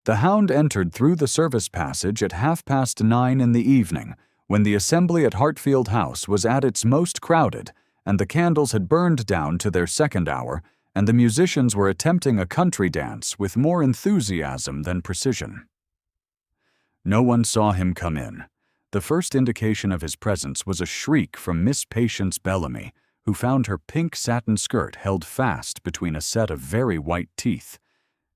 The Hound entered through the service passage at 9:30 in the evening, when the assembly at Hartfield House was at its most crowded, and the candles had burned down to their second hour, and the musicians were attempting a country dance with more enthusiasm than precision. No one saw him come in. The first indication of his presence was a shriek from Miss Patience Bellamy, who found her pink satin skirt held fast between a set of very white teeth,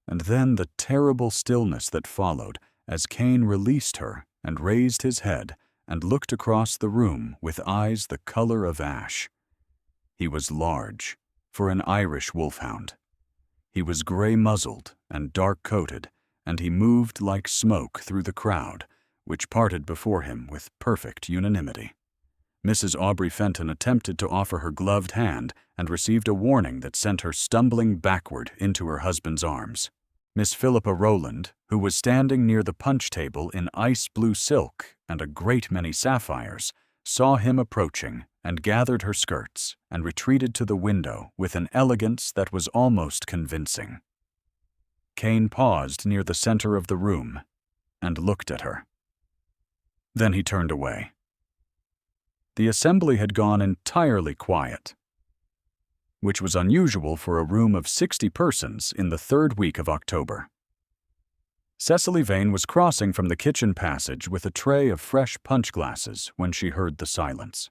and then the terrible stillness that followed as Kane released her and raised his head and looked across the room with eyes the color of ash. He was large, for an Irish wolfhound. He was gray-muzzled and dark-coated, and he moved like smoke through the crowd, which parted before him with perfect unanimity. Mrs. Aubrey Fenton attempted to offer her gloved hand and received a warning that sent her stumbling backward into her husband's arms. Miss Philippa Rowland, who was standing near the punch table in ice-blue silk and a great many sapphires, saw him approaching and gathered her skirts and retreated to the window with an elegance that was almost convincing. Kane paused near the center of the room and looked at her. Then he turned away. The assembly had gone entirely quiet, which was unusual for a room of 60 persons in the third week of October. Cecily Vane was crossing from the kitchen passage with a tray of fresh punch glasses when she heard the silence.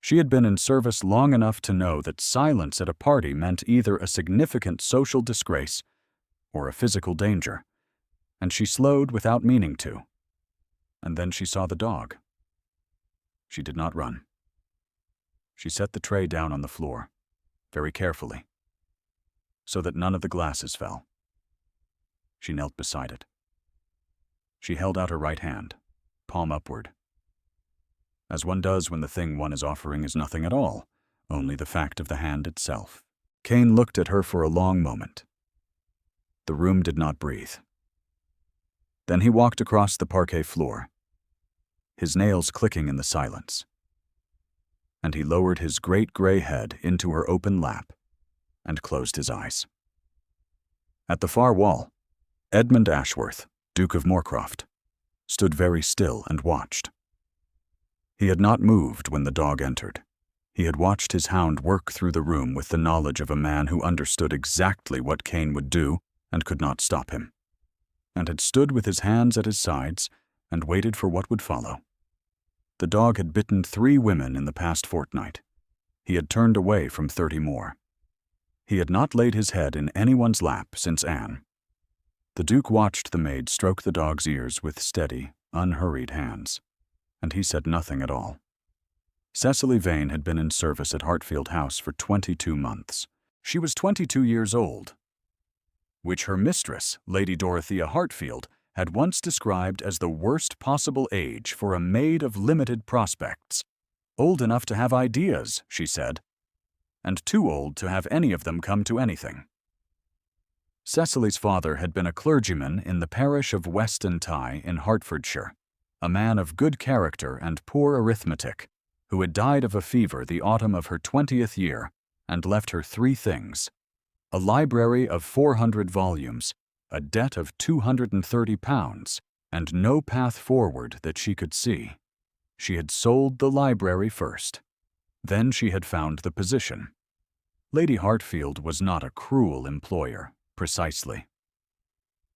She had been in service long enough to know that silence at a party meant either a significant social disgrace or a physical danger, and she slowed without meaning to. And then she saw the dog. She did not run. She set the tray down on the floor, very carefully, so that none of the glasses fell. She knelt beside it. She held out her right hand, palm upward, as one does when the thing one is offering is nothing at all, only the fact of the hand itself. Kane looked at her for a long moment. The room did not breathe. Then he walked across the parquet floor, his nails clicking in the silence, and he lowered his great gray head into her open lap and closed his eyes. At the far wall, Edmund Ashworth, Duke of Moorcroft, stood very still and watched. He had not moved when the dog entered. He had watched his hound work through the room with the knowledge of a man who understood exactly what Kane would do and could not stop him, and had stood with his hands at his sides and waited for what would follow. The dog had bitten 3 women in the past fortnight. He had turned away from 30 more. He had not laid his head in anyone's lap since Anne. The Duke watched the maid stroke the dog's ears with steady, unhurried hands, and he said nothing at all. Cecily Vane had been in service at Hartfield House for 22 months. She was 22 years old, which her mistress, Lady Dorothea Hartfield, had once described as the worst possible age for a maid of limited prospects. Old enough to have ideas, she said, and too old to have any of them come to anything. Cecily's father had been a clergyman in the parish of Weston Tye in Hertfordshire, a man of good character and poor arithmetic, who had died of a fever the autumn of her 20th year and left her 3 things: a library of 400 volumes, a debt of £230, and no path forward that she could see. She had sold the library first. Then she had found the position. Lady Hartfield was not a cruel employer, precisely.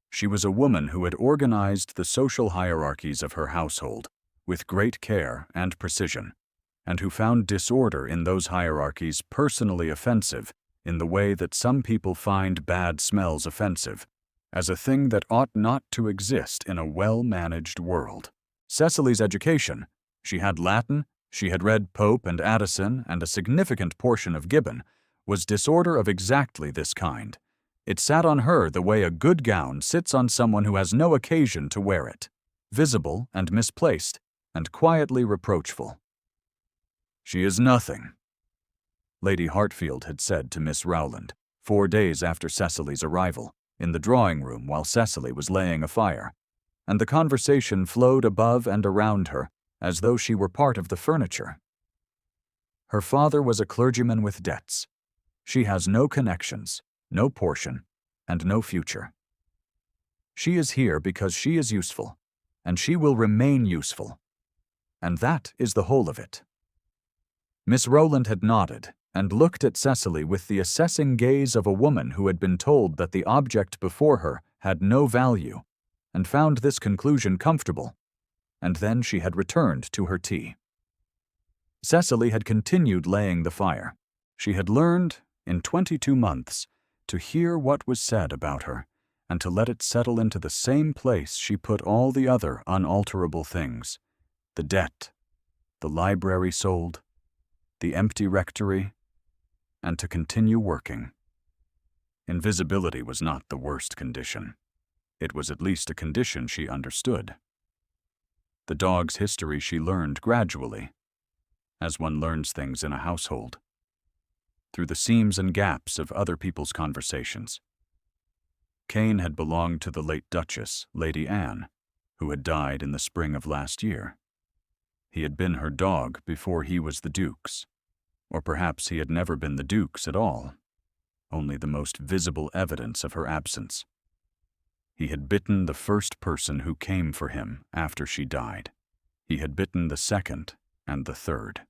She was a woman who had organized the social hierarchies of her household with great care and precision, and who found disorder in those hierarchies personally offensive in the way that some people find bad smells offensive, as a thing that ought not to exist in a well-managed world. Cecily's education, she had Latin, she had read Pope and Addison and a significant portion of Gibbon, was disorder of exactly this kind. It sat on her the way a good gown sits on someone who has no occasion to wear it, visible and misplaced, and quietly reproachful. "She is nothing," Lady Hartfield had said to Miss Rowland 4 days after Cecily's arrival, in the drawing-room while Cecily was laying a fire, and the conversation flowed above and around her as though she were part of the furniture. Her father was a clergyman with debts. She has no connections, no portion, and no future. She is here because she is useful, and she will remain useful. And that is the whole of it." Miss Rowland had nodded and looked at Cecily with the assessing gaze of a woman who had been told that the object before her had no value, and found this conclusion comfortable, and then she had returned to her tea. Cecily had continued laying the fire. She had learned, in 22 months, to hear what was said about her, and to let it settle into the same place she put all the other unalterable things: the debt, the library sold, the empty rectory, and to continue working. Invisibility was not the worst condition. It was at least a condition she understood. The dog's history she learned gradually, as one learns things in a household, through the seams and gaps of other people's conversations. Cain had belonged to the late Duchess, Lady Anne, who had died in the spring of last year. He had been her dog before he was the Duke's, or perhaps he had never been the Duke's at all, only the most visible evidence of her absence. He had bitten the first person who came for him after she died. He had bitten the second and the third.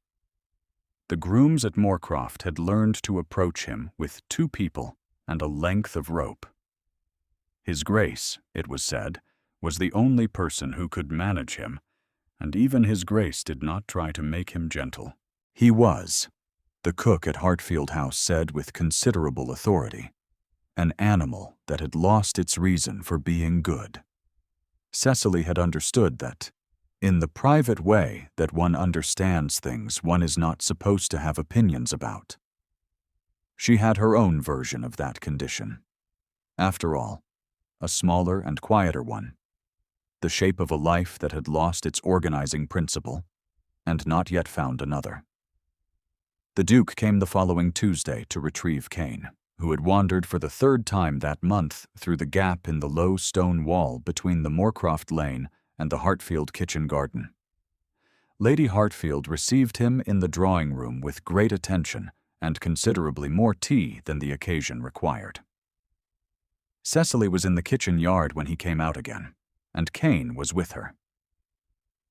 The grooms at Moorcroft had learned to approach him with 2 people and a length of rope. His Grace, it was said, was the only person who could manage him, and even His Grace did not try to make him gentle. He was, the cook at Hartfield House said with considerable authority, an animal that had lost its reason for being good. Cecily had understood that, in the private way that one understands things one is not supposed to have opinions about. She had her own version of that condition. After all, a smaller and quieter one, the shape of a life that had lost its organizing principle and not yet found another. The Duke came the following Tuesday to retrieve Cain, who had wandered for the 3rd time that month through the gap in the low stone wall between the Moorcroft Lane and the Hartfield kitchen garden. Lady Hartfield received him in the drawing-room with great attention and considerably more tea than the occasion required. Cecily was in the kitchen yard when he came out again, and Cain was with her.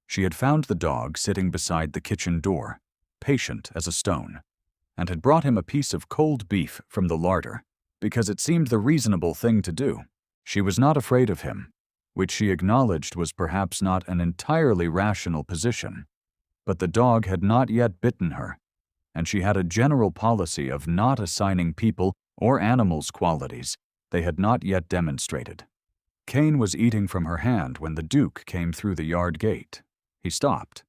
She had found the dog sitting beside the kitchen door, patient as a stone, and had brought him a piece of cold beef from the larder, because it seemed the reasonable thing to do. She was not afraid of him, which she acknowledged was perhaps not an entirely rational position, but the dog had not yet bitten her, and she had a general policy of not assigning people or animals qualities they had not yet demonstrated. Cain was eating from her hand when the Duke came through the yard gate. He stopped.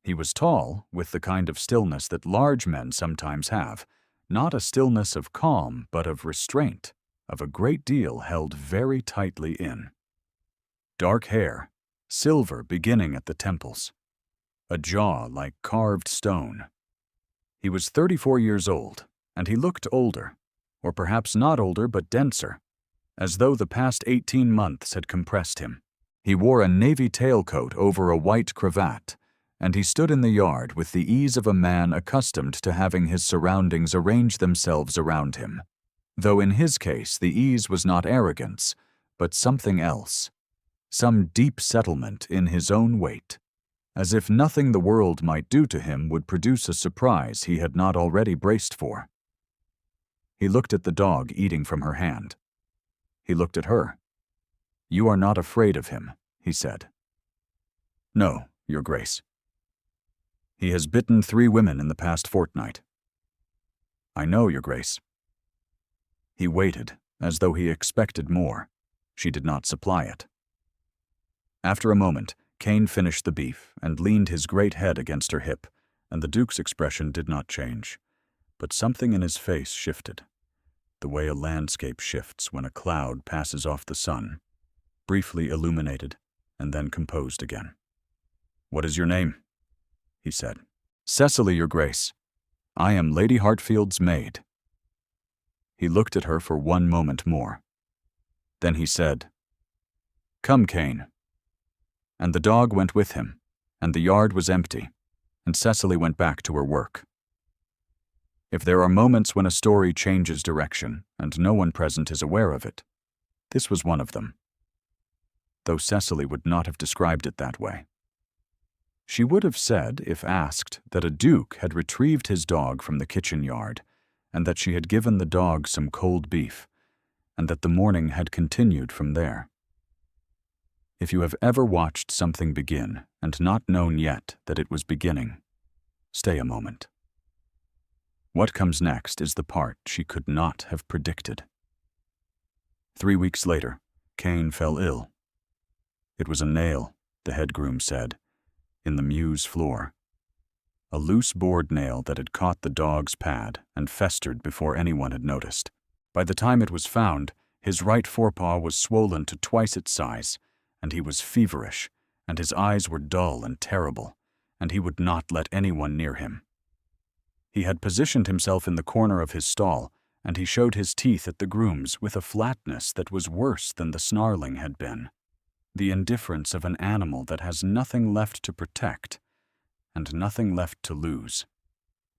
He was tall, with the kind of stillness that large men sometimes have, not a stillness of calm, but of restraint, of a great deal held very tightly in. Dark hair, silver beginning at the temples, a jaw like carved stone. He was 34 years old, and he looked older, or perhaps not older but denser, as though the past 18 months had compressed him. He wore a navy tailcoat over a white cravat, and he stood in the yard with the ease of a man accustomed to having his surroundings arrange themselves around him, though in his case the ease was not arrogance, but something else, some deep settlement in his own weight, as if nothing the world might do to him would produce a surprise he had not already braced for. He looked at the dog eating from her hand. He looked at her. "You are not afraid of him," he said. "No, Your Grace. He has bitten 3 women in the past fortnight." "I know, Your Grace." He waited, as though he expected more. She did not supply it. After a moment, Cain finished the beef and leaned his great head against her hip, and the Duke's expression did not change, but something in his face shifted, the way a landscape shifts when a cloud passes off the sun, briefly illuminated and then composed again. "What is your name?" he said. "Cecily, Your Grace. I am Lady Hartfield's maid." He looked at her for one moment more. Then he said, "Come, Cain." And the dog went with him, and the yard was empty, and Cecily went back to her work. If there are moments when a story changes direction and no one present is aware of it, this was one of them. though Cecily would not have described it that way. She would have said, if asked, that a duke had retrieved his dog from the kitchen yard, and that she had given the dog some cold beef, and that the morning had continued from there. If you have ever watched something begin and not known yet that it was beginning, stay a moment. What comes next is the part she could not have predicted. 3 weeks later, Cain fell ill. It was a nail, the head groom said, in the mew's floor. A loose board nail that had caught the dog's pad and festered before anyone had noticed. By the time it was found, his right forepaw was swollen to twice its size, and he was feverish, and his eyes were dull and terrible, and he would not let anyone near him. He had positioned himself in the corner of his stall, and he showed his teeth at the grooms with a flatness that was worse than the snarling had been. The indifference of an animal that has nothing left to protect and nothing left to lose.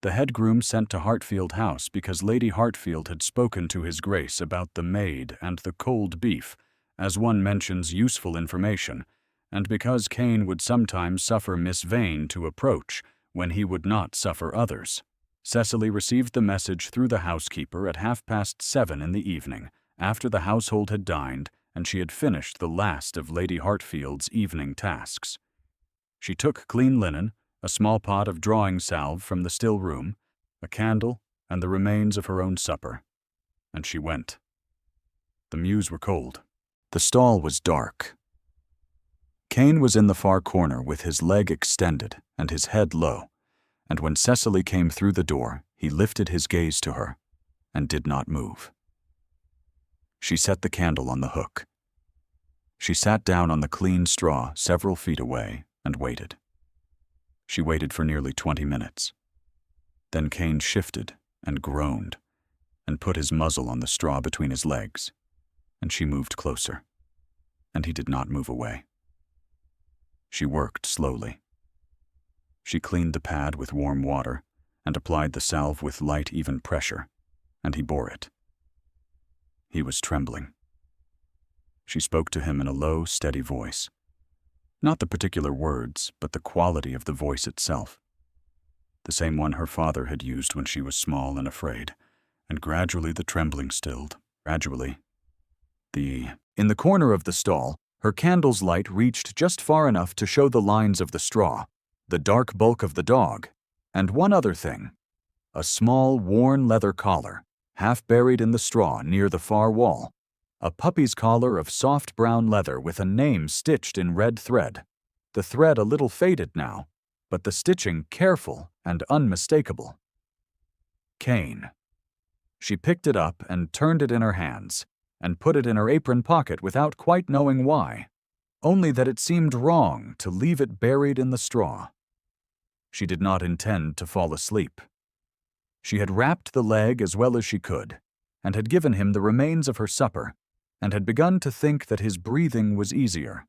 The head groom sent to Hartfield House because Lady Hartfield had spoken to his grace about the maid and the cold beef, as one mentions useful information, and because Cain would sometimes suffer Miss Vane to approach when he would not suffer others. Cecily received the message through the housekeeper at 7:30 in the evening, after the household had dined and she had finished the last of Lady Hartfield's evening tasks. She took clean linen, a small pot of drawing salve from the still room, a candle, and the remains of her own supper, and she went. The mews were cold. The stall was dark. Cain was in the far corner with his leg extended and his head low, and when Cecily came through the door, he lifted his gaze to her and did not move. She set the candle on the hook. She sat down on the clean straw several feet away and waited. She waited for nearly 20 minutes. Then Cain shifted and groaned and put his muzzle on the straw between his legs, and she moved closer, and he did not move away. She worked slowly. She cleaned the pad with warm water and applied the salve with light, even pressure, and he bore it. He was trembling. She spoke to him in a low, steady voice. Not the particular words, but the quality of the voice itself. The same one her father had used when she was small and afraid, and gradually the trembling stilled. Gradually, In the corner of the stall, her candle's light reached just far enough to show the lines of the straw, the dark bulk of the dog, and one other thing, a small, worn leather collar, half buried in the straw near the far wall, a puppy's collar of soft brown leather with a name stitched in red thread, the thread a little faded now, but the stitching careful and unmistakable. Cain. She picked it up and turned it in her hands, and put it in her apron pocket without quite knowing why, only that it seemed wrong to leave it buried in the straw. She did not intend to fall asleep. She had wrapped the leg as well as she could, and had given him the remains of her supper, and had begun to think that his breathing was easier.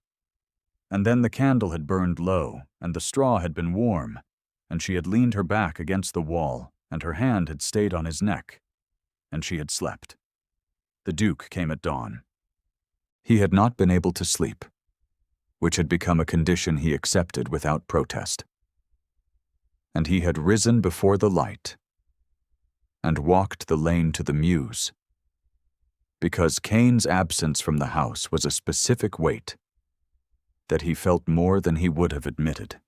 And then the candle had burned low, and the straw had been warm, and she had leaned her back against the wall, and her hand had stayed on his neck, and she had slept. The Duke came at dawn. He had not been able to sleep, which had become a condition he accepted without protest. And he had risen before the light and walked the lane to the mews, because Cain's absence from the house was a specific weight that he felt more than he would have admitted.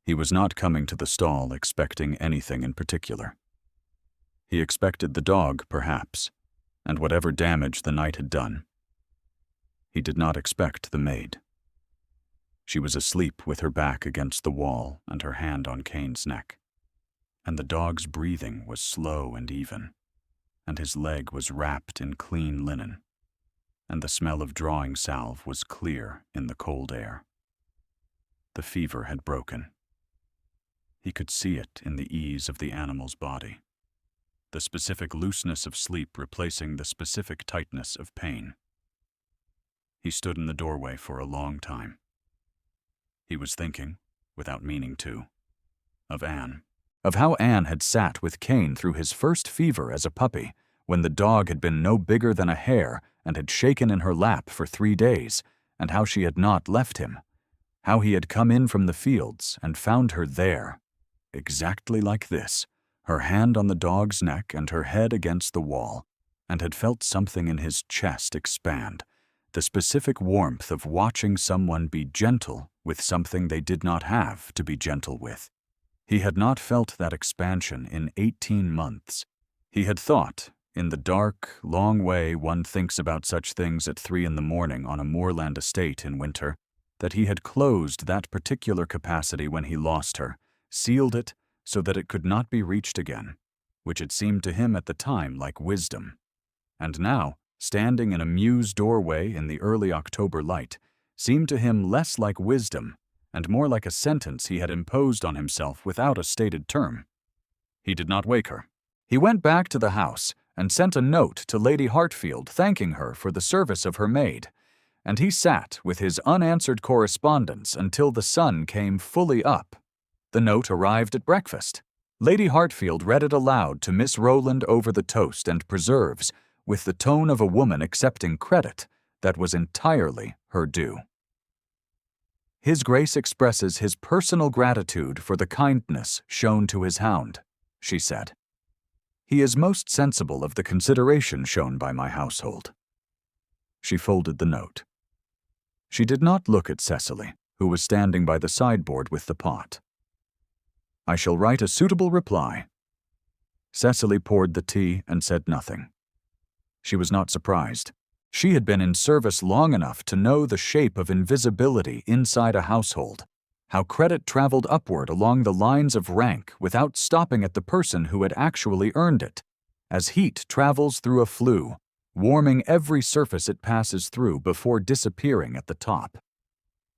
He was not coming to the stall expecting anything in particular. He expected the dog, perhaps, and whatever damage the night had done. He did not expect the maid. She was asleep with her back against the wall and her hand on Cain's neck, and the dog's breathing was slow and even, and his leg was wrapped in clean linen, and the smell of drawing salve was clear in the cold air. The fever had broken. He could see it in the ease of the animal's body, the specific looseness of sleep replacing the specific tightness of pain. He stood in the doorway for a long time. He was thinking, without meaning to, of Anne, of how Anne had sat with Cain through his first fever as a puppy, when the dog had been no bigger than a hare and had shaken in her lap for 3 days, and how she had not left him. How he had come in from the fields and found her there, exactly like this, her hand on the dog's neck and her head against the wall, and had felt something in his chest expand, the specific warmth of watching someone be gentle with something they did not have to be gentle with. He had not felt that expansion in 18 months. He had thought, in the dark, long way one thinks about such things at 3 a.m. on a moorland estate in winter, that he had closed that particular capacity when he lost her, sealed it so that it could not be reached again, which had seemed to him at the time like wisdom. And now, standing in a mews doorway in the early October light, seemed to him less like wisdom and more like a sentence he had imposed on himself without a stated term. He did not wake her. He went back to the house and sent a note to Lady Hartfield thanking her for the service of her maid, and he sat with his unanswered correspondence until the sun came fully up. The note arrived at breakfast. Lady Hartfield read it aloud to Miss Rowland over the toast and preserves, with the tone of a woman accepting credit that was entirely her due. His Grace expresses his personal gratitude for the kindness shown to his hound, she said. He is most sensible of the consideration shown by my household. She folded the note. She did not look at Cecily, who was standing by the sideboard with the pot. I shall write a suitable reply. Cecily poured the tea and said nothing. She was not surprised. She had been in service long enough to know the shape of invisibility inside a household, how credit traveled upward along the lines of rank without stopping at the person who had actually earned it, as heat travels through a flue, warming every surface it passes through before disappearing at the top.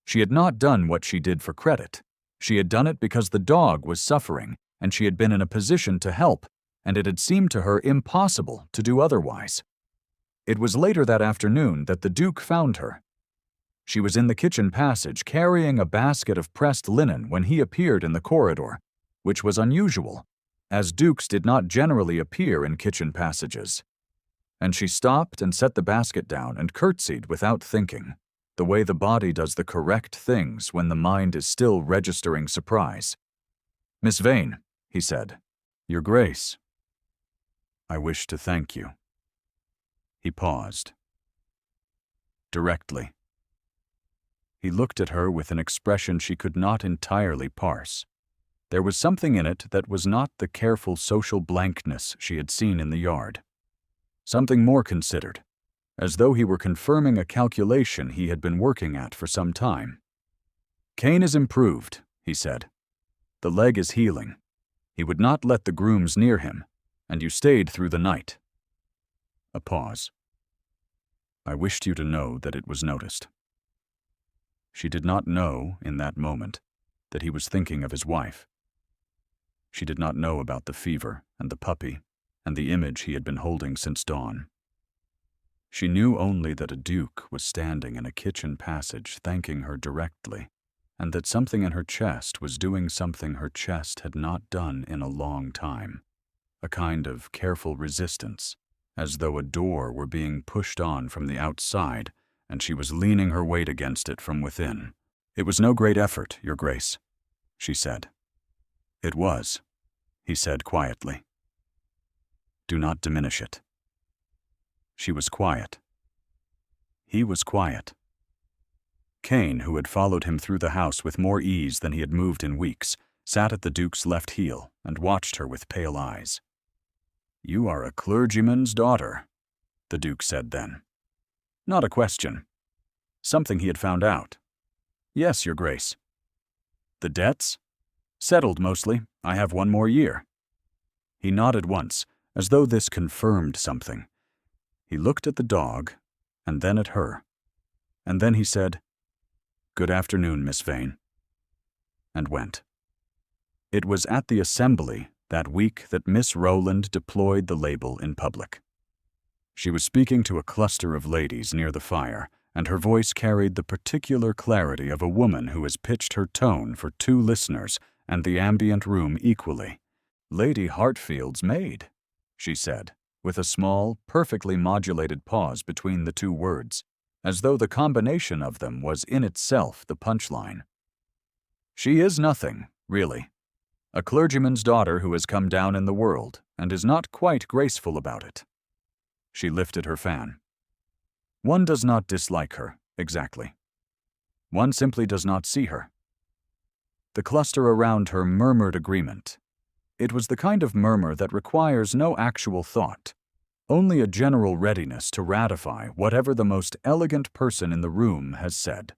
She had not done what she did for credit. She had done it because the dog was suffering, and she had been in a position to help, and it had seemed to her impossible to do otherwise. It was later that afternoon that the Duke found her. She was in the kitchen passage carrying a basket of pressed linen when he appeared in the corridor, which was unusual, as dukes did not generally appear in kitchen passages. And she stopped and set the basket down and curtsied without thinking, the way the body does the correct things when the mind is still registering surprise. "Miss Vane," he said, "Your Grace, I wish to thank you." He paused. Directly. He looked at her with an expression she could not entirely parse. There was something in it that was not the careful social blankness she had seen in the yard. Something more considered, as though he were confirming a calculation he had been working at for some time. "Kane is improved," he said. "The leg is healing. He would not let the grooms near him, and you stayed through the night." A pause. "I wished you to know that it was noticed." She did not know, in that moment, that he was thinking of his wife. She did not know about the fever and the puppy and the image he had been holding since dawn. She knew only that a duke was standing in a kitchen passage thanking her directly, and that something in her chest was doing something her chest had not done in a long time, a kind of careful resistance, as though a door were being pushed on from the outside and she was leaning her weight against it from within. "It was no great effort, Your Grace," she said. "It was," he said quietly. "Do not diminish it." She was quiet. He was quiet. Kane, who had followed him through the house with more ease than he had moved in weeks, sat at the Duke's left heel and watched her with pale eyes. "You are a clergyman's daughter," the Duke said then. Not a question. Something he had found out. "Yes, Your Grace." "The debts?" "Settled mostly. I have 1 more year." He nodded once, as though this confirmed something. He looked at the dog, and then at her. And then he said, "Good afternoon, Miss Vane," and went. It was at the assembly that week that Miss Rowland deployed the label in public. She was speaking to a cluster of ladies near the fire, and her voice carried the particular clarity of a woman who has pitched her tone for 2 listeners and the ambient room equally. "Lady Hartfield's maid," she said, with a small, perfectly modulated pause between the 2 words. as though the combination of them was in itself the punchline. She is nothing, really. A clergyman's daughter who has come down in the world and is not quite graceful about it. She lifted her fan. One does not dislike her, exactly. One simply does not see her. The cluster around her murmured agreement. It was the kind of murmur that requires no actual thought, only a general readiness to ratify whatever the most elegant person in the room has said.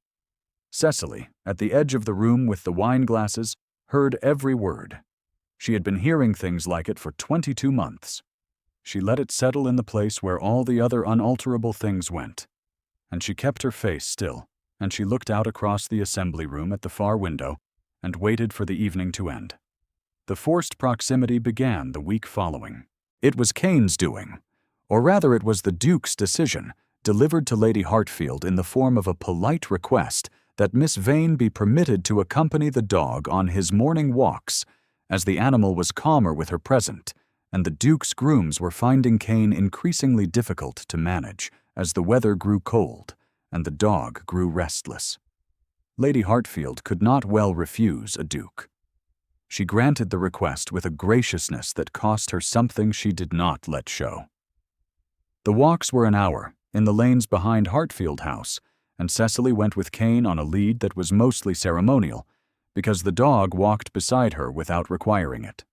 Cecily, at the edge of the room with the wine glasses, heard every word. She had been hearing things like it for 22 months. She let it settle in the place where all the other unalterable things went. And she kept her face still, and she looked out across the assembly room at the far window and waited for the evening to end. The forced proximity began the week following. It was Kane's doing, or rather it was the Duke's decision, delivered to Lady Hartfield in the form of a polite request that Miss Vane be permitted to accompany the dog on his morning walks, as the animal was calmer with her present, and the Duke's grooms were finding Kane increasingly difficult to manage as the weather grew cold and the dog grew restless. Lady Hartfield could not well refuse a Duke. She granted the request with a graciousness that cost her something she did not let show. The walks were an hour, in the lanes behind Hartfield House, and Cecily went with Kane on a lead that was mostly ceremonial, because the dog walked beside her without requiring it.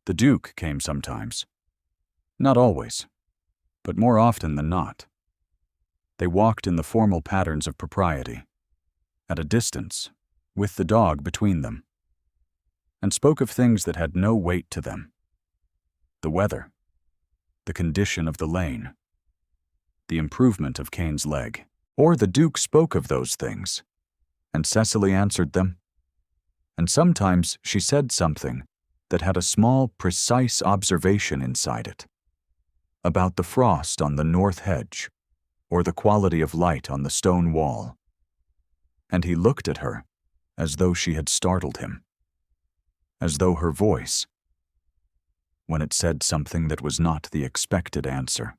The Duke came sometimes. Not always, but more often than not. They walked in the formal patterns of propriety, at a distance, with the dog between them, and spoke of things that had no weight to them. The weather, the condition of the lane, the improvement of Kane's leg. Or the Duke spoke of those things, and Cecily answered them. And sometimes she said something that had a small, precise observation inside it, about the frost on the north hedge, or the quality of light on the stone wall. And he looked at her as though she had startled him, as though her voice, when it said something that was not the expected answer,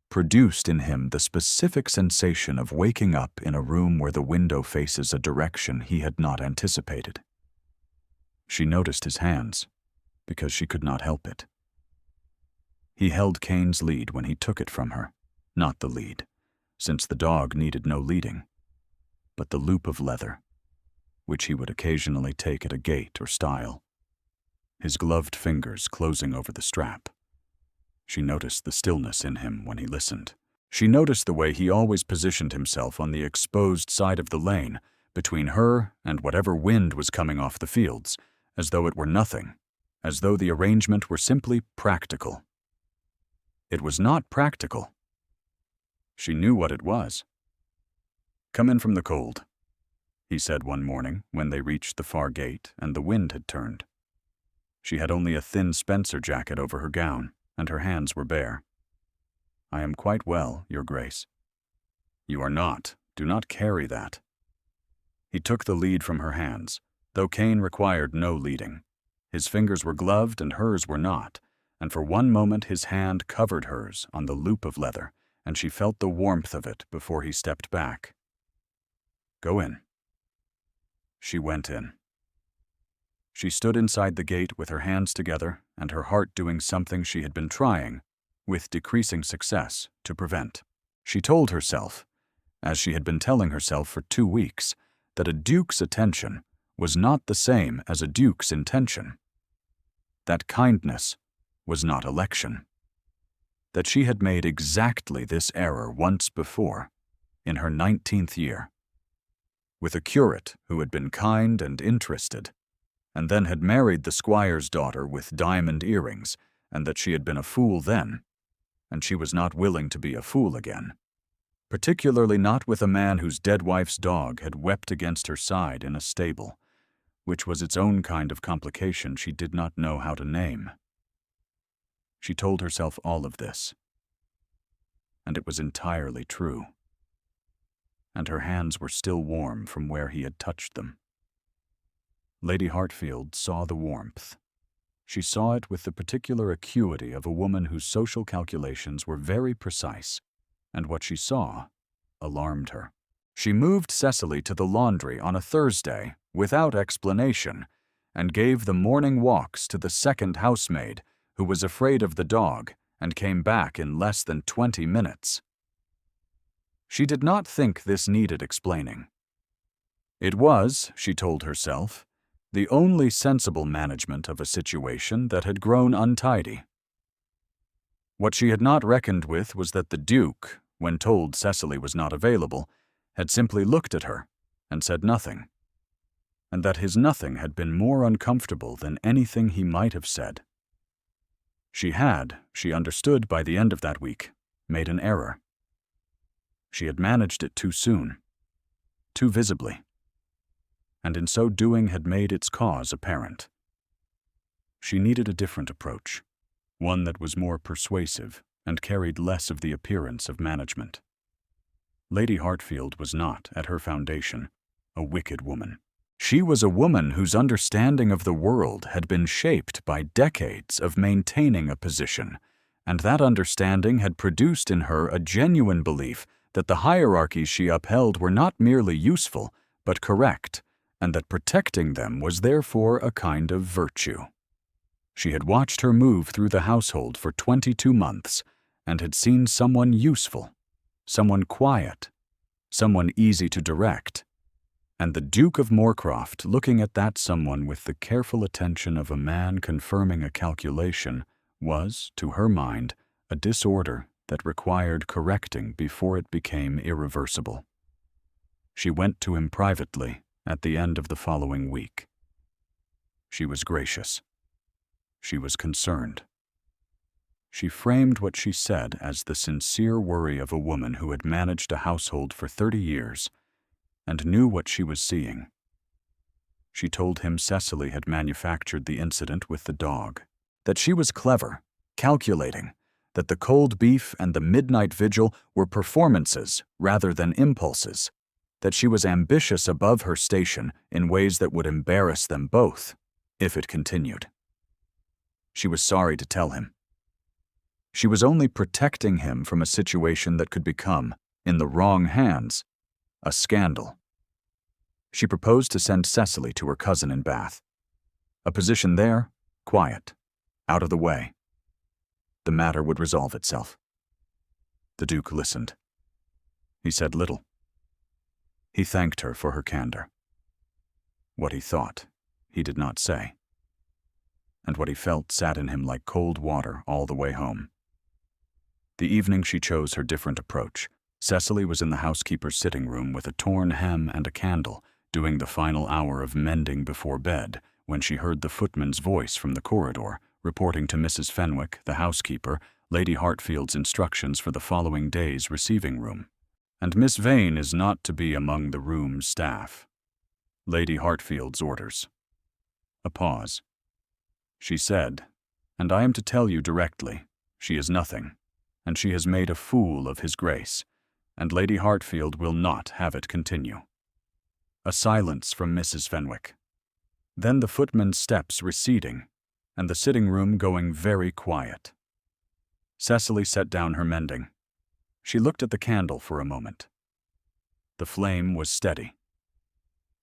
produced in him the specific sensation of waking up in a room where the window faces a direction he had not anticipated. She noticed his hands, because she could not help it. He held Kane's lead when he took it from her, not the lead, since the dog needed no leading, but the loop of leather, which he would occasionally take at a gait or stile, his gloved fingers closing over the strap. She noticed the stillness in him when he listened. She noticed the way he always positioned himself on the exposed side of the lane, between her and whatever wind was coming off the fields, as though it were nothing, as though the arrangement were simply practical. It was not practical. She knew what it was. "Come in from the cold," he said one morning when they reached the far gate and the wind had turned. She had only a thin Spencer jacket over her gown, and her hands were bare. "I am quite well, Your Grace." "You are not. Do not carry that." He took the lead from her hands, though Kane required no leading. His fingers were gloved and hers were not, and for one moment his hand covered hers on the loop of leather, and she felt the warmth of it before he stepped back. "Go in." She went in. She stood inside the gate with her hands together and her heart doing something she had been trying, with decreasing success, to prevent. She told herself, as she had been telling herself for 2 weeks, that a duke's attention was not the same as a duke's intention. That kindness was not election. That she had made exactly this error once before, in her 19th year, with a curate who had been kind and interested, and then had married the squire's daughter with diamond earrings, and that she had been a fool then, and she was not willing to be a fool again, particularly not with a man whose dead wife's dog had wept against her side in a stable, which was its own kind of complication she did not know how to name. She told herself all of this, and it was entirely true, and her hands were still warm from where he had touched them. Lady Hartfield saw the warmth. She saw it with the particular acuity of a woman whose social calculations were very precise, and what she saw alarmed her. She moved Cecily to the laundry on a Thursday without explanation and gave the morning walks to the second housemaid, who was afraid of the dog and came back in less than 20 minutes. She did not think this needed explaining. It was, she told herself, the only sensible management of a situation that had grown untidy. What she had not reckoned with was that the Duke, when told Cecily was not available, had simply looked at her and said nothing, and that his nothing had been more uncomfortable than anything he might have said. She understood by the end of that week, made an error. She had managed it too soon, too visibly, and in so doing had made its cause apparent. She needed a different approach, one that was more persuasive and carried less of the appearance of management. Lady Hartfield was not, at her foundation, a wicked woman. She was a woman whose understanding of the world had been shaped by decades of maintaining a position, and that understanding had produced in her a genuine belief that the hierarchies she upheld were not merely useful, but correct, and that protecting them was therefore a kind of virtue. She had watched her move through the household for 22 months, and had seen someone useful, someone quiet, someone easy to direct, and the Duke of Moorcroft looking at that someone with the careful attention of a man confirming a calculation was, to her mind, a disorder that required correcting before it became irreversible. She went to him privately at the end of the following week. She was gracious. She was concerned. She framed what she said as the sincere worry of a woman who had managed a household for 30 years and knew what she was seeing. She told him Cecily had manufactured the incident with the dog, that she was clever, calculating, that the cold beef and the midnight vigil were performances rather than impulses, that she was ambitious above her station in ways that would embarrass them both if it continued. She was sorry to tell him. She was only protecting him from a situation that could become, in the wrong hands, a scandal. She proposed to send Cecily to her cousin in Bath. A position there, quiet, out of the way. The matter would resolve itself. The Duke listened. He said little. He thanked her for her candor. What he thought, he did not say. And what he felt sat in him like cold water all the way home. The evening she chose her different approach. Cecily was in the housekeeper's sitting room with a torn hem and a candle, doing the final hour of mending before bed, when she heard the footman's voice from the corridor, reporting to Mrs. Fenwick, the housekeeper, Lady Hartfield's instructions for the following day's receiving room. And Miss Vane is not to be among the room's staff. Lady Hartfield's orders. A pause. She said, and I am to tell you directly, she is nothing, and she has made a fool of his grace, and Lady Hartfield will not have it continue. A silence from Mrs. Fenwick. Then the footman's steps receding, and the sitting room going very quiet. Cecily set down her mending. She looked at the candle for a moment. The flame was steady.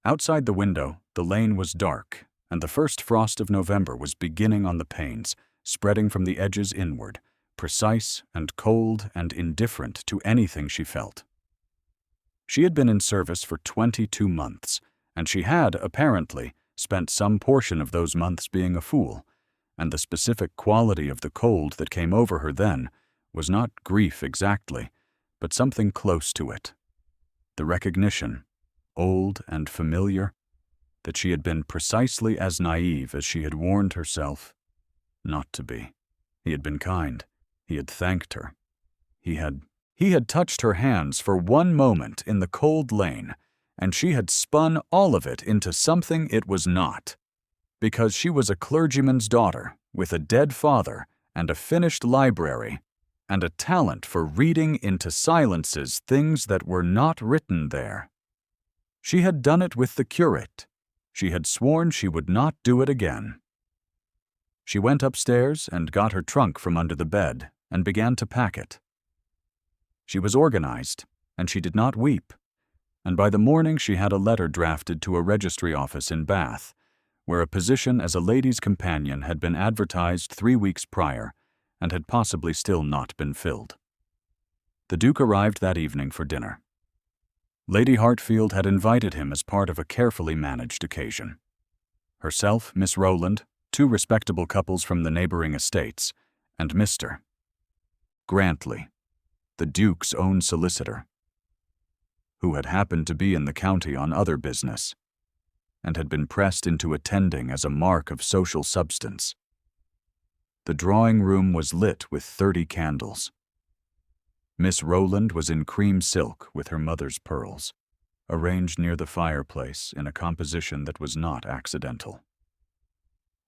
Outside the window, the lane was dark, and the first frost of November was beginning on the panes, spreading from the edges inward, precise and cold and indifferent to anything she felt. She had been in service for 22 months, and she had, apparently, spent some portion of those months being a fool, and the specific quality of the cold that came over her then was not grief exactly, but something close to it. The recognition, old and familiar, that she had been precisely as naive as she had warned herself not to be. He had been kind. He had thanked her. He had touched her hands for one moment in the cold lane, and she had spun all of it into something it was not, because she was a clergyman's daughter with a dead father and a finished library and a talent for reading into silences things that were not written there. She had done it with the curate. She had sworn she would not do it again. She went upstairs and got her trunk from under the bed and began to pack it. She was organized, and she did not weep, and by the morning she had a letter drafted to a registry office in Bath, where a position as a lady's companion had been advertised 3 weeks prior and had possibly still not been filled. The Duke arrived that evening for dinner. Lady Hartfield had invited him as part of a carefully managed occasion. Herself, Miss Rowland, 2 respectable couples from the neighboring estates, and Mr. Grantley, the Duke's own solicitor, who had happened to be in the county on other business, and had been pressed into attending as a mark of social substance. The drawing-room was lit with 30 candles. Miss Rowland was in cream silk with her mother's pearls, arranged near the fireplace in a composition that was not accidental.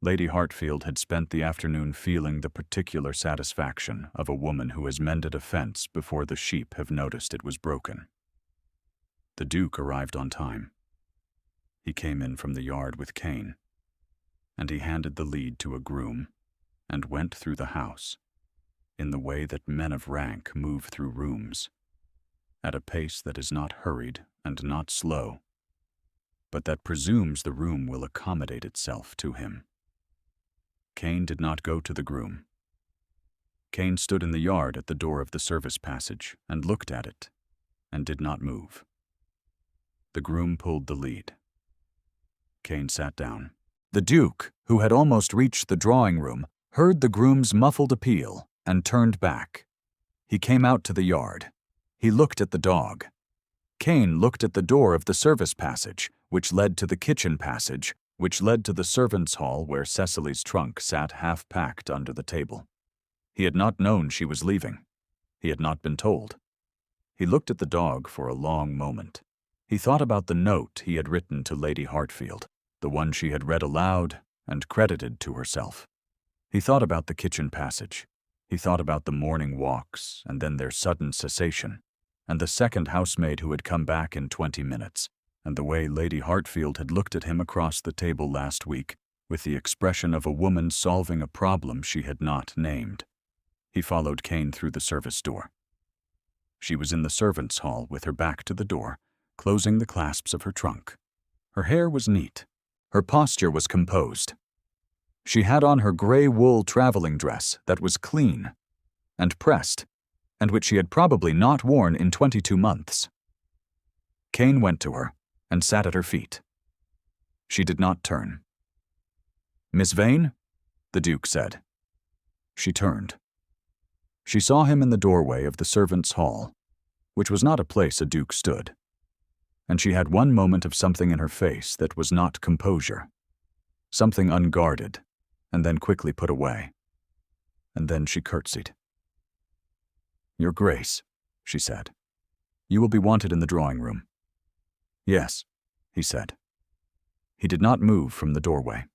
Lady Hartfield had spent the afternoon feeling the particular satisfaction of a woman who has mended a fence before the sheep have noticed it was broken. The Duke arrived on time. He came in from the yard with cane, and he handed the lead to a groom and went through the house in the way that men of rank move through rooms, at a pace that is not hurried and not slow, but that presumes the room will accommodate itself to him. Cain did not go to the groom. Cain stood in the yard at the door of the service passage and looked at it, and did not move. The groom pulled the lead. Cain sat down. The Duke, who had almost reached the drawing-room, heard the groom's muffled appeal and turned back. He came out to the yard. He looked at the dog. Cain looked at the door of the service passage, which led to the kitchen passage, which led to the servants' hall where Cecily's trunk sat half-packed under the table. He had not known she was leaving. He had not been told. He looked at the dog for a long moment. He thought about the note he had written to Lady Hartfield, the one she had read aloud and credited to herself. He thought about the kitchen passage. He thought about the morning walks and then their sudden cessation, and the second housemaid who had come back in 20 minutes, and the way Lady Hartfield had looked at him across the table last week with the expression of a woman solving a problem she had not named. He followed Cain through the service door. She was in the servants' hall with her back to the door, closing the clasps of her trunk. Her hair was neat. Her posture was composed. She had on her gray wool traveling dress that was clean and pressed, and which she had probably not worn in 22 months. Cain went to her and sat at her feet. She did not turn. "Miss Vane?" the Duke said. She turned. She saw him in the doorway of the servants' hall, which was not a place a duke stood, and she had one moment of something in her face that was not composure, something unguarded, and then quickly put away. And then she curtsied. "Your Grace," she said, "you will be wanted in the drawing-room." "Yes," he said. He did not move from the doorway.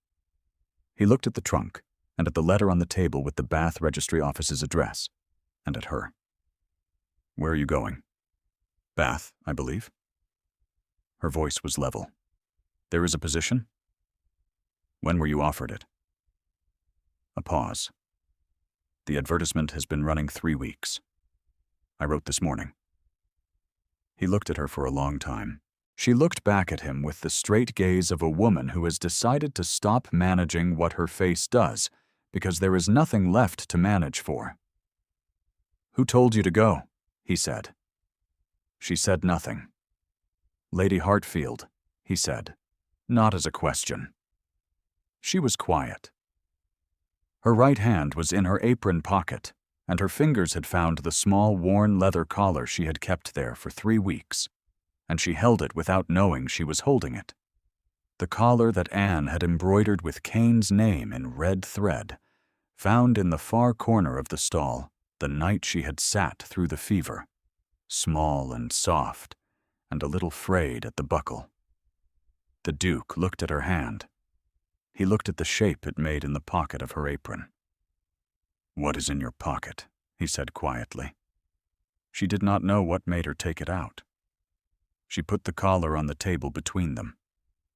He looked at the trunk and at the letter on the table with the Bath Registry Office's address, and at her. "Where are you going?" "Bath, I believe." Her voice was level. "There is a position?" "When were you offered it?" A pause. "The advertisement has been running 3 weeks. I wrote this morning." He looked at her for a long time. She looked back at him with the straight gaze of a woman who has decided to stop managing what her face does because there is nothing left to manage for. "Who told you to go?" he said. She said nothing. "Lady Hartfield," he said, not as a question. She was quiet. Her right hand was in her apron pocket, and her fingers had found the small worn leather collar she had kept there for 3 weeks, and she held it without knowing she was holding it. The collar that Anne had embroidered with Cain's name in red thread, found in the far corner of the stall the night she had sat through the fever, small and soft, and a little frayed at the buckle. The Duke looked at her hand. He looked at the shape it made in the pocket of her apron. "What is in your pocket?" he said quietly. She did not know what made her take it out. She put the collar on the table between them,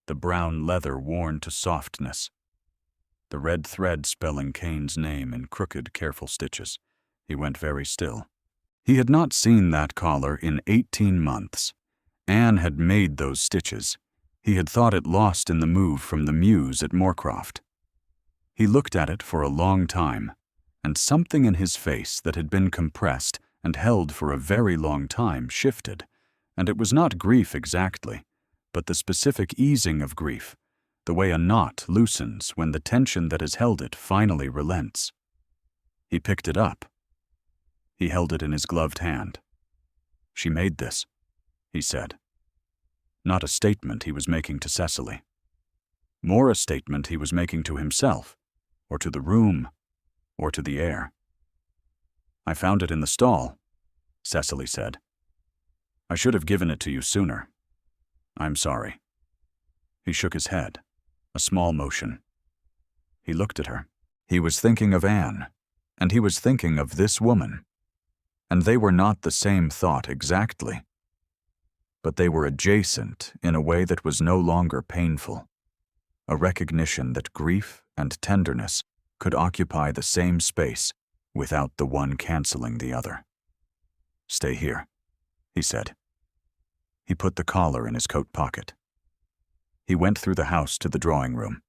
the brown leather worn to softness, the red thread spelling Cain's name in crooked, careful stitches. He went very still. He had not seen that collar in 18 months. Anne had made those stitches. He had thought it lost in the move from the Mews at Moorcroft. He looked at it for a long time, and something in his face that had been compressed and held for a very long time shifted, and it was not grief exactly, but the specific easing of grief, the way a knot loosens when the tension that has held it finally relents. He picked it up. He held it in his gloved hand. "She made this," he said. Not a statement he was making to Cecily. More a statement he was making to himself, or to the room, or to the air. "I found it in the stall," Cecily said. "I should have given it to you sooner. I'm sorry." He shook his head, a small motion. He looked at her. He was thinking of Anne, and he was thinking of this woman. And they were not the same thought exactly, but they were adjacent in a way that was no longer painful, a recognition that grief and tenderness could occupy the same space without the one canceling the other. "Stay here," he said. He put the collar in his coat pocket. He went through the house to the drawing room.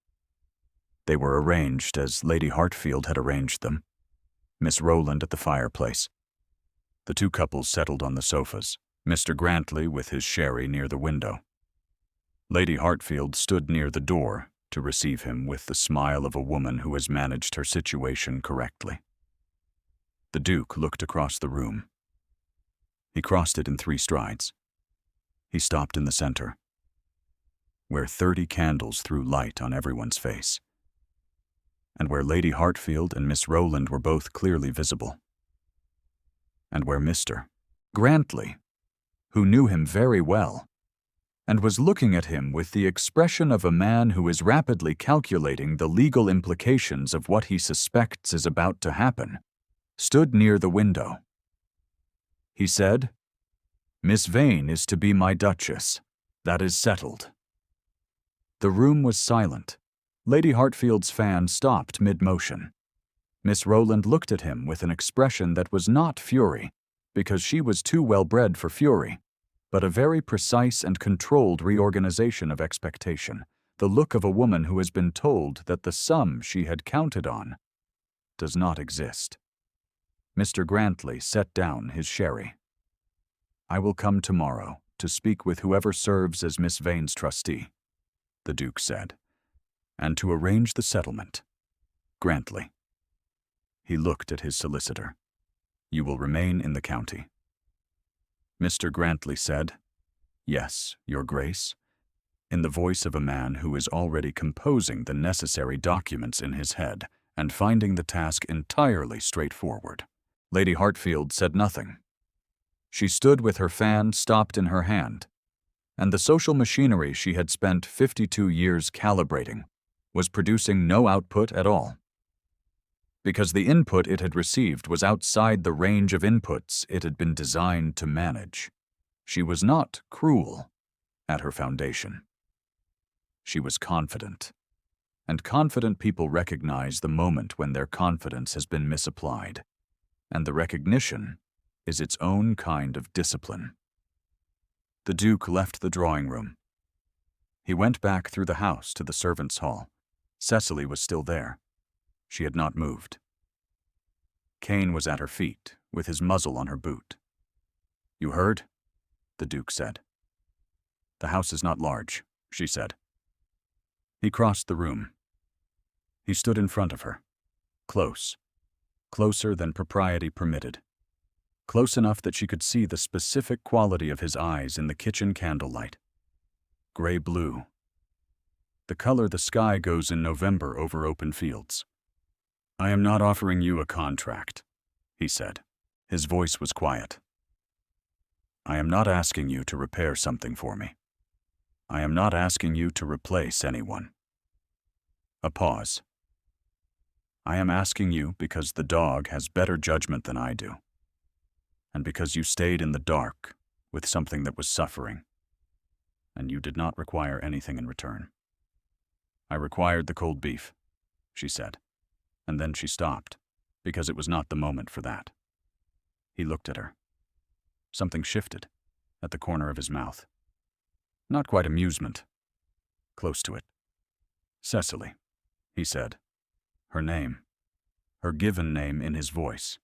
They were arranged as Lady Hartfield had arranged them. Miss Rowland at the fireplace. The two couples settled on the sofas, Mr. Grantley with his sherry near the window. Lady Hartfield stood near the door to receive him with the smile of a woman who has managed her situation correctly. The Duke looked across the room. He crossed it in 3 strides. He stopped in the center, where 30 candles threw light on everyone's face, and where Lady Hartfield and Miss Rowland were both clearly visible, and where Mr. Grantley, who knew him very well, and was looking at him with the expression of a man who is rapidly calculating the legal implications of what he suspects is about to happen, stood near the window. He said, "Miss Vane is to be my Duchess. That is settled." The room was silent. Lady Hartfield's fan stopped mid-motion. Miss Rowland looked at him with an expression that was not fury, because she was too well-bred for fury, but a very precise and controlled reorganization of expectation, the look of a woman who has been told that the sum she had counted on does not exist. Mr. Grantley set down his sherry. "I will come tomorrow to speak with whoever serves as Miss Vane's trustee," the Duke said, "and to arrange the settlement. Grantley." He looked at his solicitor. "You will remain in the county." Mr. Grantley said, "Yes, Your Grace," in the voice of a man who is already composing the necessary documents in his head and finding the task entirely straightforward. Lady Hartfield said nothing. She stood with her fan stopped in her hand, and the social machinery she had spent 52 years calibrating was producing no output at all, because the input it had received was outside the range of inputs it had been designed to manage. She was not cruel at her foundation. She was confident, and confident people recognize the moment when their confidence has been misapplied, and the recognition is its own kind of discipline. The Duke left the drawing room. He went back through the house to the servants' hall. Cecily was still there. She had not moved. Kane was at her feet, with his muzzle on her boot. "You heard?" the Duke said. "The house is not large," she said. He crossed the room. He stood in front of her, close, closer than propriety permitted, close enough that she could see the specific quality of his eyes in the kitchen candlelight. Gray-blue, the color the sky goes in November over open fields. "I am not offering you a contract," he said. His voice was quiet. "I am not asking you to repair something for me. I am not asking you to replace anyone." A pause. "I am asking you because the dog has better judgment than I do, and because you stayed in the dark with something that was suffering, and you did not require anything in return." "I required the cold beef," she said, and then she stopped, because it was not the moment for that. He looked at her. Something shifted at the corner of his mouth. Not quite amusement. Close to it. Cecily, he said. Her name. Her given name in his voice.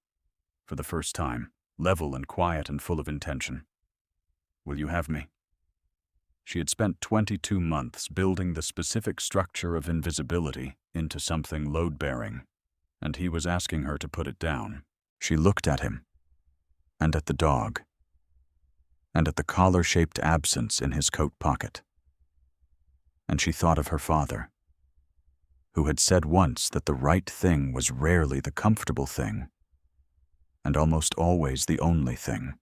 For the first time, level and quiet and full of intention. Will you have me? She had spent 22 months building the specific structure of invisibility into something load-bearing, and he was asking her to put it down. She looked at him, and at the dog, and at the collar-shaped absence in his coat pocket. And she thought of her father, who had said once that the right thing was rarely the comfortable thing, and almost always the only thing.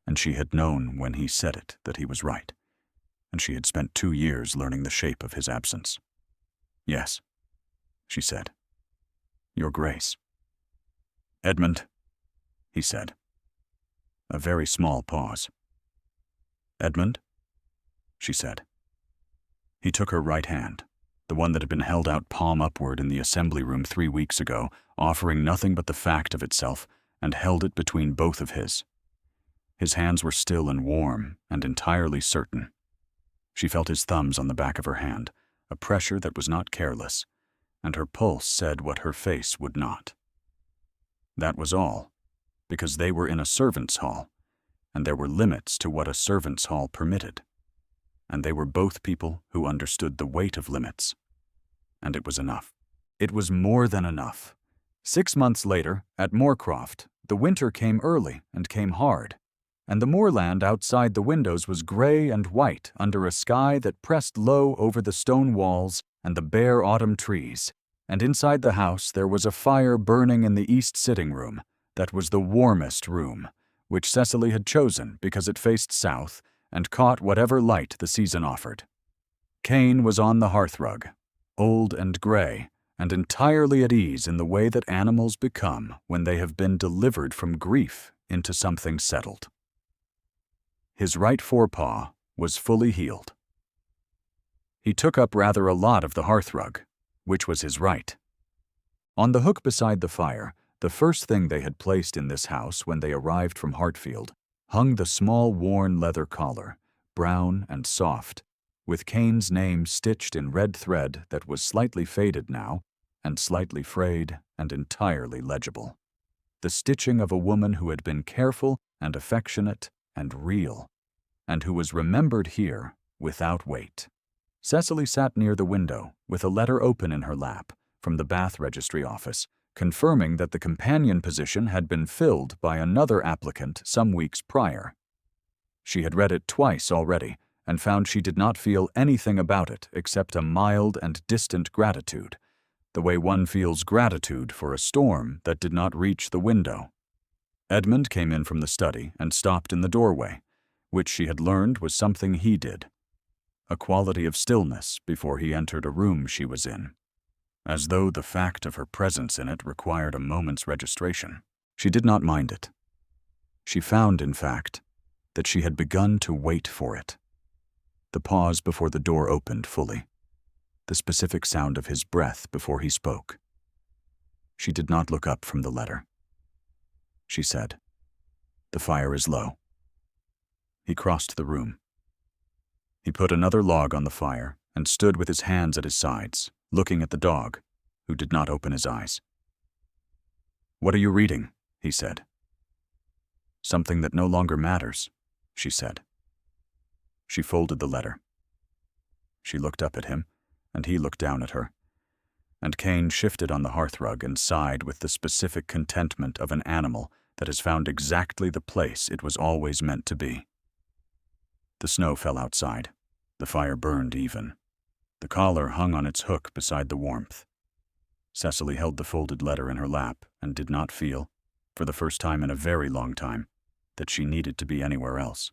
And she had known when he said it that he was right, and she had spent 2 years learning the shape of his absence. Yes, she said. Your Grace. Edmund, he said. A very small pause. Edmund, she said. He took her right hand, the one that had been held out palm upward in the assembly room 3 weeks ago, offering nothing but the fact of itself, and held it between both of his. His hands were still and warm and entirely certain. She felt his thumbs on the back of her hand, a pressure that was not careless, and her pulse said what her face would not. That was all, because they were in a servants' hall, and there were limits to what a servants' hall permitted. And they were both people who understood the weight of limits. And it was enough. It was more than enough. 6 months later, at Moorcroft, the winter came early and came hard, and the moorland outside the windows was gray and white under a sky that pressed low over the stone walls and the bare autumn trees, and inside the house there was a fire burning in the east sitting room that was the warmest room, which Cecily had chosen because it faced south and caught whatever light the season offered. Cain was on the hearthrug, old and gray, and entirely at ease in the way that animals become when they have been delivered from grief into something settled. His right forepaw was fully healed. He took up rather a lot of the hearthrug, which was his right. On the hook beside the fire, the first thing they had placed in this house when they arrived from Hartfield, hung the small worn leather collar, brown and soft, with Cain's name stitched in red thread that was slightly faded now, and slightly frayed and entirely legible. The stitching of a woman who had been careful and affectionate and real, and who was remembered here without weight. Cecily sat near the window, with a letter open in her lap, from the Bath Registry Office, confirming that the companion position had been filled by another applicant some weeks prior. She had read it twice already, and found she did not feel anything about it except a mild and distant gratitude, the way one feels gratitude for a storm that did not reach the window. Edmund came in from the study and stopped in the doorway, which she had learned was something he did, a quality of stillness before he entered a room she was in, as though the fact of her presence in it required a moment's registration. She did not mind it. She found, in fact, that she had begun to wait for it. The pause before the door opened fully, the specific sound of his breath before he spoke. She did not look up from the letter. She said, "The fire is low." He crossed the room. He put another log on the fire and stood with his hands at his sides, looking at the dog, who did not open his eyes. "What are you reading?" he said. "Something that no longer matters," she said. She folded the letter. She looked up at him, and he looked down at her, and Cain shifted on the hearthrug and sighed with the specific contentment of an animal that has found exactly the place it was always meant to be. The snow fell outside. The fire burned even. The collar hung on its hook beside the warmth. Cecily held the folded letter in her lap and did not feel, for the first time in a very long time, that she needed to be anywhere else.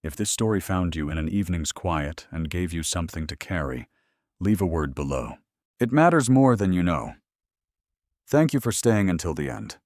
If this story found you in an evening's quiet and gave you something to carry, leave a word below. It matters more than you know. Thank you for staying until the end.